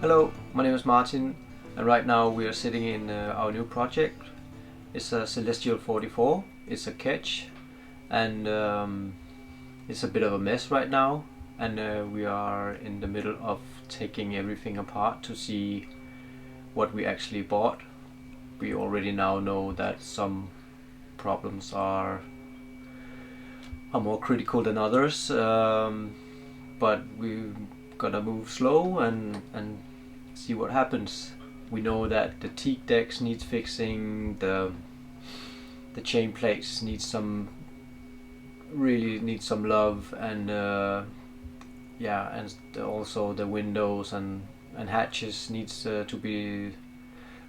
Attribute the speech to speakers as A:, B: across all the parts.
A: Hello, my name is Martin, and right now we are sitting in our new project. It's a Celestial 44. It's a ketch, and it's a bit of a mess right now, and we are in the middle of taking everything apart to see what we actually bought. We already now know that some problems are more critical than others, but we're gonna move slow and see what happens. We know that the teak decks needs fixing, the chain plates need really need some love, and and also the windows and hatches needs to be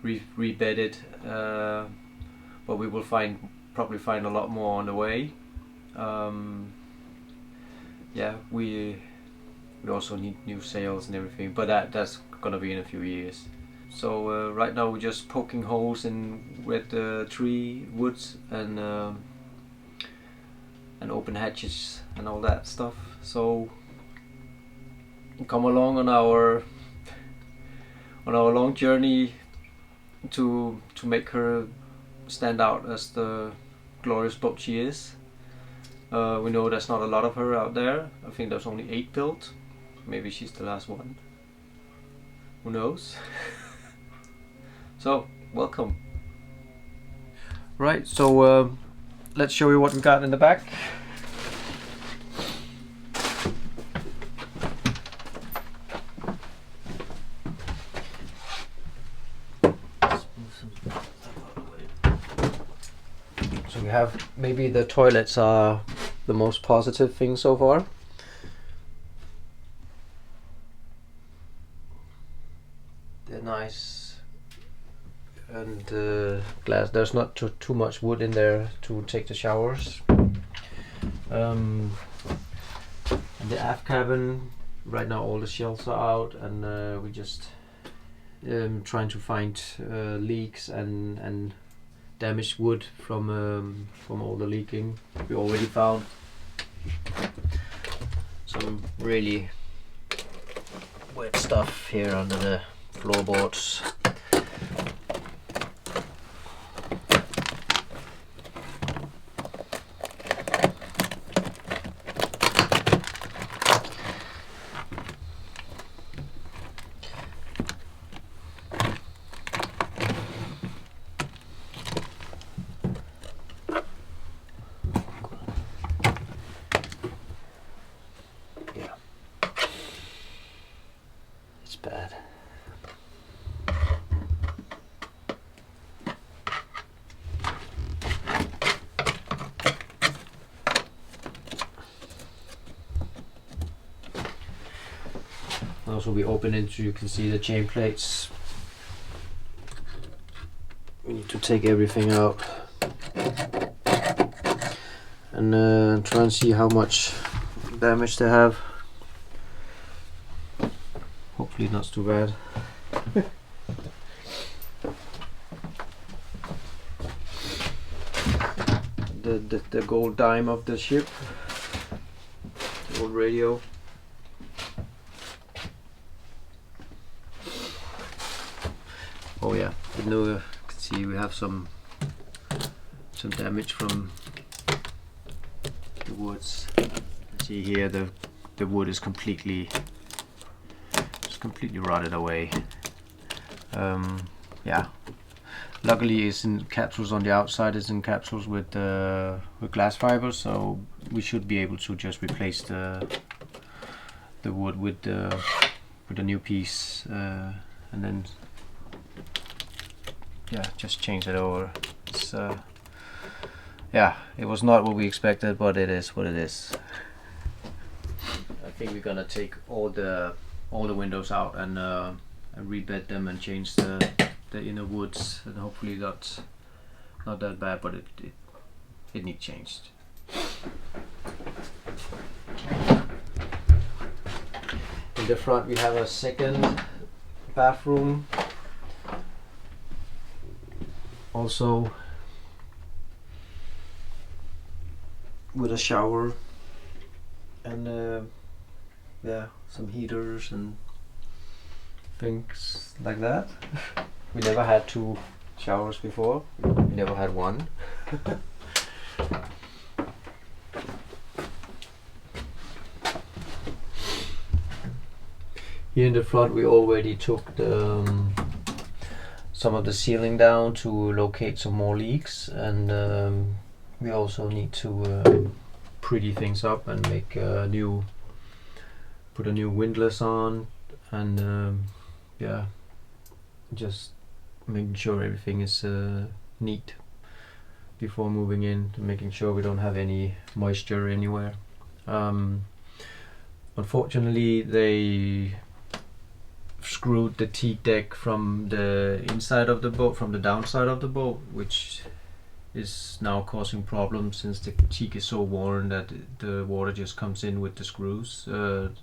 A: rebedded, but we will probably find a lot more on the way. We also need new sails and everything, but that's gonna be in a few years. So right now we're just poking holes in with tree woods and open hatches and all that stuff. So come along on our long journey to make her stand out as the glorious boat she is. We know there's not a lot of her out there. I think there's only 8 built. Maybe she's the last one. Who knows? So, welcome. Right, so let's show you what we got in the back. So we have, maybe the toilets are the most positive thing so far. They're nice and glass. There's not too much wood in there to take the showers. And the aft cabin, right now all the shelves are out, and we just trying to find leaks and damaged wood from all the leaking. We already found some really wet stuff here under the floorboards. Bad. Also, we open it so you can see the chain plates. We need to take everything out and try and see how much damage they have. Hopefully not too bad. the gold dime of the ship, the old radio. Oh yeah, you can see we have some damage from the woods. See here, the wood is completely rotted away. Luckily it's in capsules on the outside, it's in capsules with glass fibers, so we should be able to just replace the wood with a new piece, and then just change it over. It's it was not what we expected, but it is what it is. I think we're gonna take all the windows out and rebed them and change the inner woods, and hopefully that's not that bad, but it needs changed. In the front we have a second bathroom, also with a shower and some heaters and things like that. We never had 2 showers before. We never had 1. Here in the front we already took the some of the ceiling down to locate some more leaks, and we also need to pretty things up and make put a new windlass on, and yeah, just making sure everything is neat before moving in, making sure we don't have any moisture anywhere. Unfortunately, they screwed the teak deck from the inside of the boat, from the downside of the boat, which is now causing problems since the teak is so worn that the water just comes in with the screws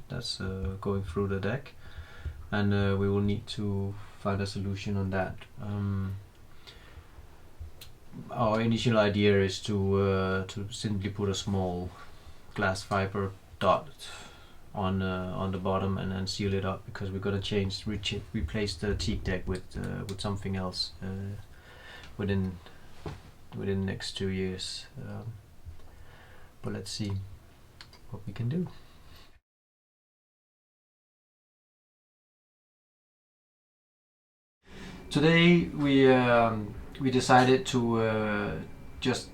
A: that's going through the deck, and we will need to find a solution on that. Our initial idea is to simply put a small glass fiber dot on the bottom and then seal it up, because we're gonna replace the teak deck with something else within the next 2 years. But let's see what we can do. Today we decided to just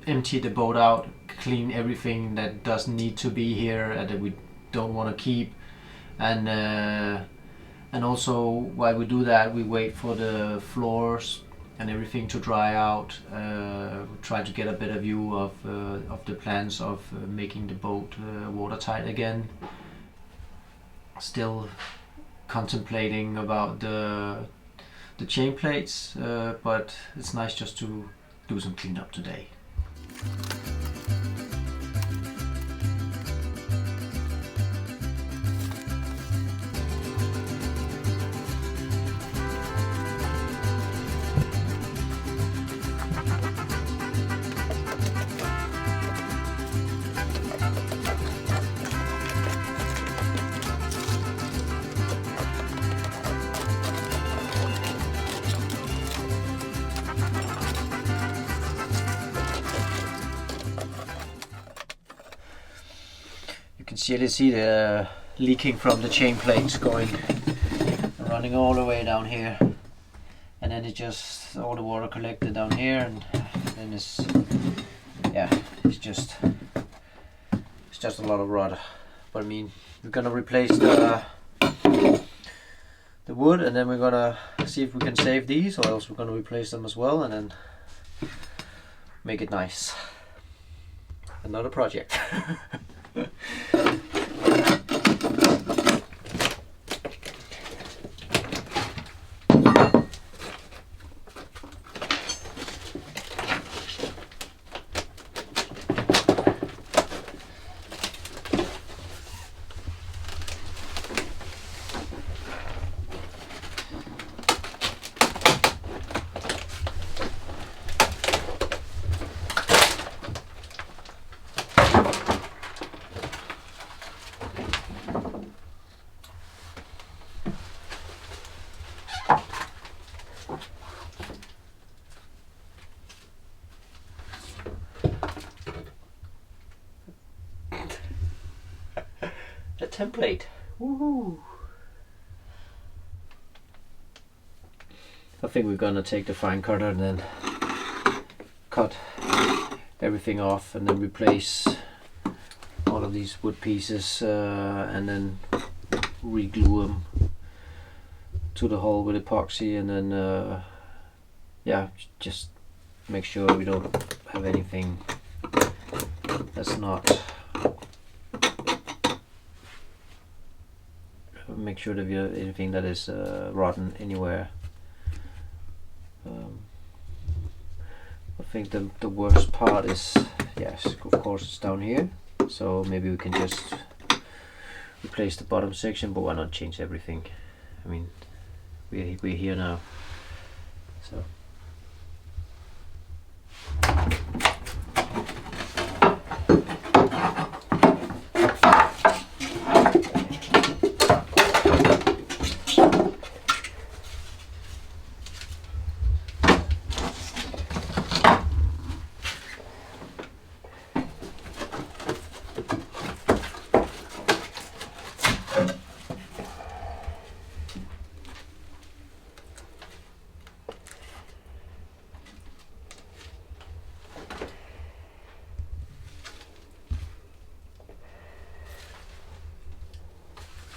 A: empty the boat out, clean everything that doesn't need to be here, that we don't want to keep, and also while we do that, we wait for the floors and everything to dry out. Try to get a better view of the plans of making the boat watertight again. Still contemplating about the chain plates, but it's nice just to do some cleanup today. You can see the leaking from the chain plates running all the way down here, and then it just all the water collected down here, and then it's just a lot of rot. But I mean, we're gonna replace the wood, and then we're gonna see if we can save these, or else we're gonna replace them as well, and then make it nice. Another project. A template. Woohoo! I think we're gonna take the fine cutter and then cut everything off, and then replace all of these wood pieces, and then re-glue them to the hull with epoxy, and then yeah, just make sure we don't have anything that's not. Make sure that we have anything that is rotten anywhere. I think the worst part is, yes, of course, it's down here. So maybe we can just replace the bottom section, but why not change everything? I mean, we're here now, so.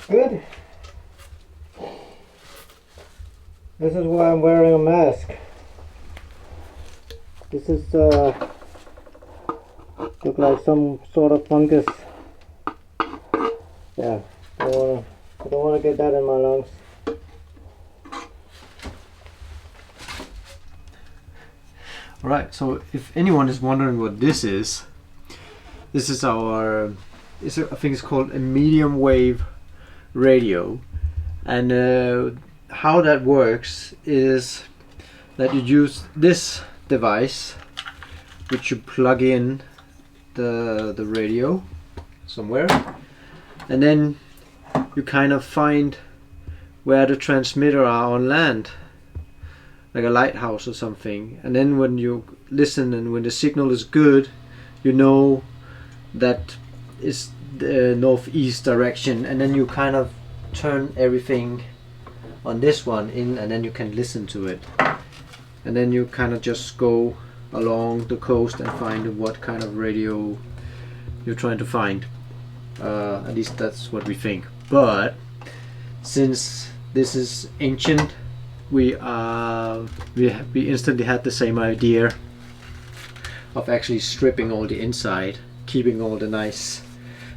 B: Good. This is why I'm wearing a mask. This is look like some sort of fungus. Yeah, I don't wanna get that in my lungs.
A: Alright, so if anyone is wondering what this is our, I think it's called a medium wave radio, and how that works is that you use this device, which you plug in the radio somewhere, and then you kind of find where the transmitter are on land, like a lighthouse or something, and then when you listen and when the signal is good, you know that is the northeast direction, and then you kind of turn everything on this one in, and then you can listen to it, and then you kind of just go along the coast and find what kind of radio you're trying to find. At least that's what we think. But since this is ancient, we instantly had the same idea of actually stripping all the inside, keeping all the nice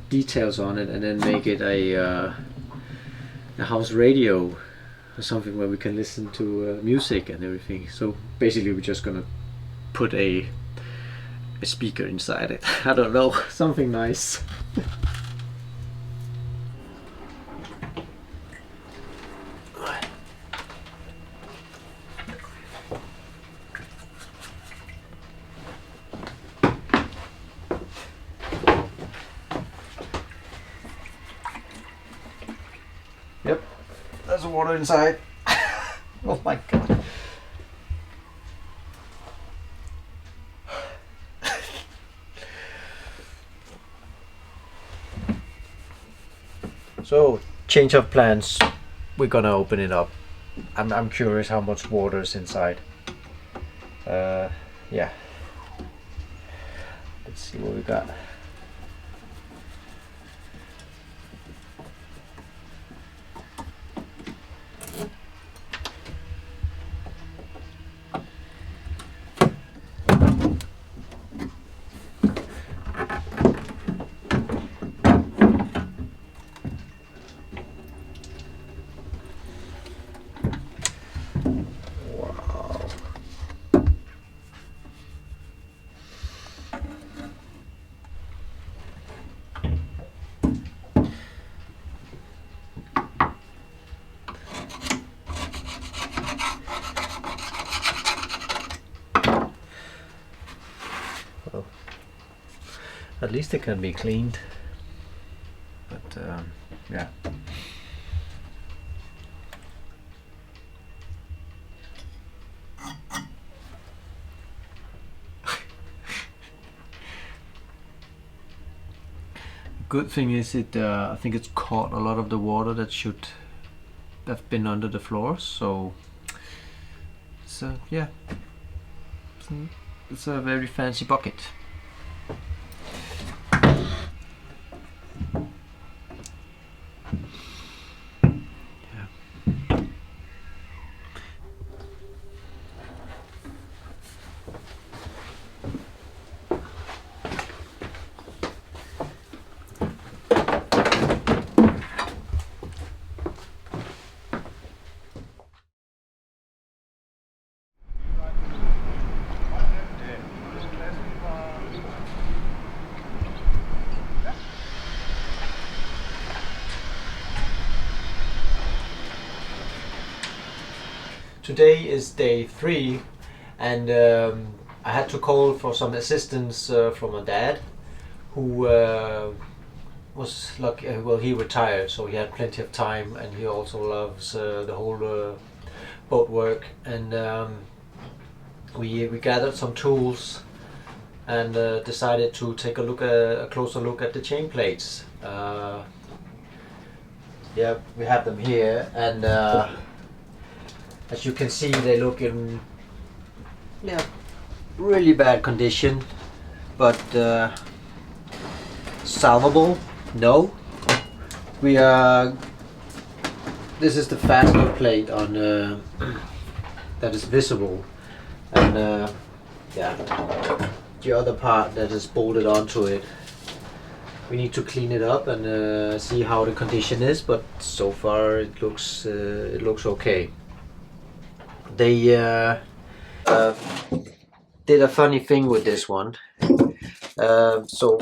A: details on it, and then make it a house radio or something where we can listen to music and everything. So basically we're just gonna put a speaker inside it. I don't know, something nice. Yep, there's water inside. Oh my god. So, change of plans. We're gonna open it up. I'm curious how much water is inside. Yeah. Let's see what we got. At least it can be cleaned, but yeah. Good thing is I think it's caught a lot of the water that should have been under the floors, so yeah, it's a very fancy bucket. Today is day 3, and I had to call for some assistance from my dad, who was lucky. Well, he retired, so he had plenty of time, and he also loves the whole boat work. And we gathered some tools and decided to take a closer look at the chain plates. Yeah, we have them here, and as you can see, they look in really bad condition, but salvable. No, we are this is the fastener plate on that is visible, and yeah, the other part that is bolted onto it. We need to clean it up and see how the condition is, but so far it looks okay. They did a funny thing with this one. So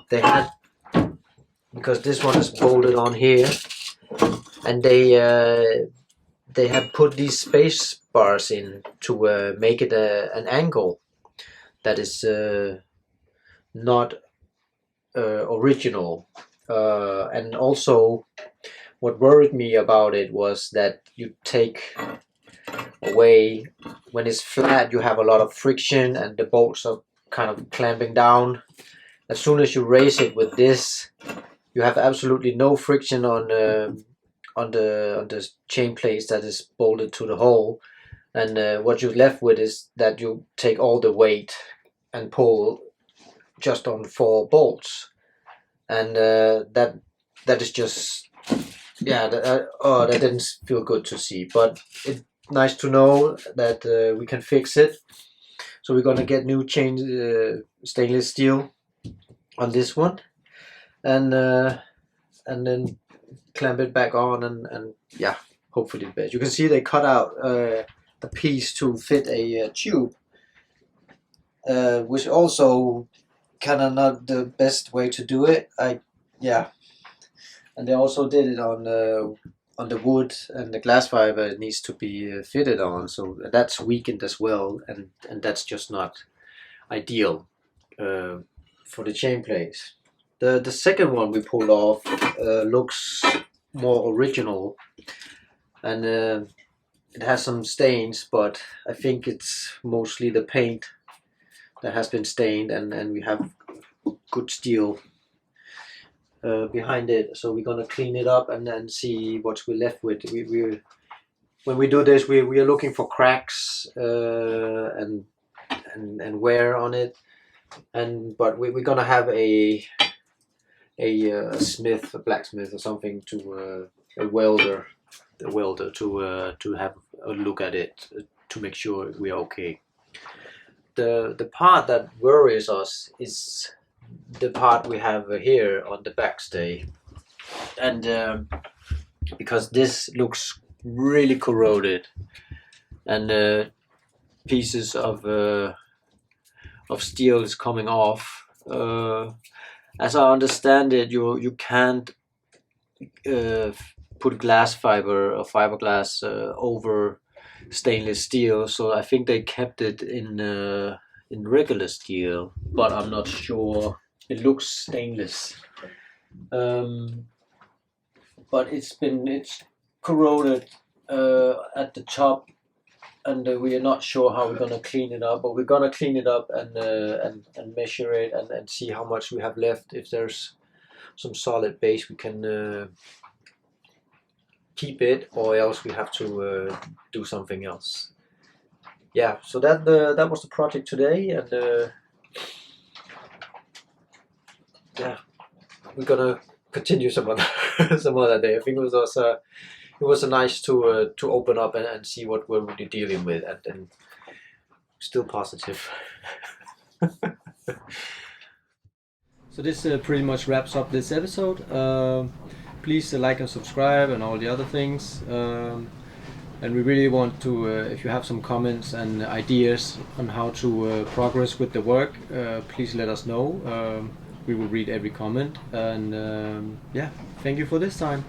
A: they had, because this one is bolted on here, and they had put these space bars in to make it an angle that is not original, and also what worried me about it was that you take away, when it's flat you have a lot of friction and the bolts are kind of clamping down. As soon as you raise it with this, you have absolutely no friction on the chain plates that is bolted to the hole, and what you're left with is that you take all the weight and pull just on 4 bolts, and that is just, yeah, that didn't feel good to see, but it's nice to know that we can fix it. So we're gonna get new stainless steel on this one, and then clamp it back on, and yeah, hopefully the best. You can see they cut out the piece to fit a tube, which also kind of not the best way to do it. Yeah, and they also did it on the wood and the glass fiber it needs to be fitted on, so that's weakened as well, and that's just not ideal for the chain plates. The second one we pulled off looks more original, and it has some stains, but I think it's mostly the paint that has been stained, and we have good steel behind it, so we're gonna clean it up and then see what we're left with. When we do this, we are looking for cracks and wear on it, but we're gonna have a smith, a blacksmith or something, to a welder to have a look at it to make sure we are okay. The part that worries us is the part we have here on the backstay, and because this looks really corroded, and pieces of steel is coming off. As I understand it, you can't put glass fiber or fiberglass over stainless steel, so I think they kept it in regular steel, but I'm not sure. It looks stainless, but it's corroded at the top, and we are not sure how we're gonna clean it up. But we're gonna clean it up and measure it and see how much we have left. If there's some solid base, we can keep it, or else we have to do something else. Yeah, so that was the project today, and yeah, we're gonna continue some other day. I think it was nice to open up and see what we're really dealing with, and still positive. So this pretty much wraps up this episode. Please like and subscribe and all the other things. And we really want to, if you have some comments and ideas on how to progress with the work, please let us know. We will read every comment, and yeah, thank you for this time.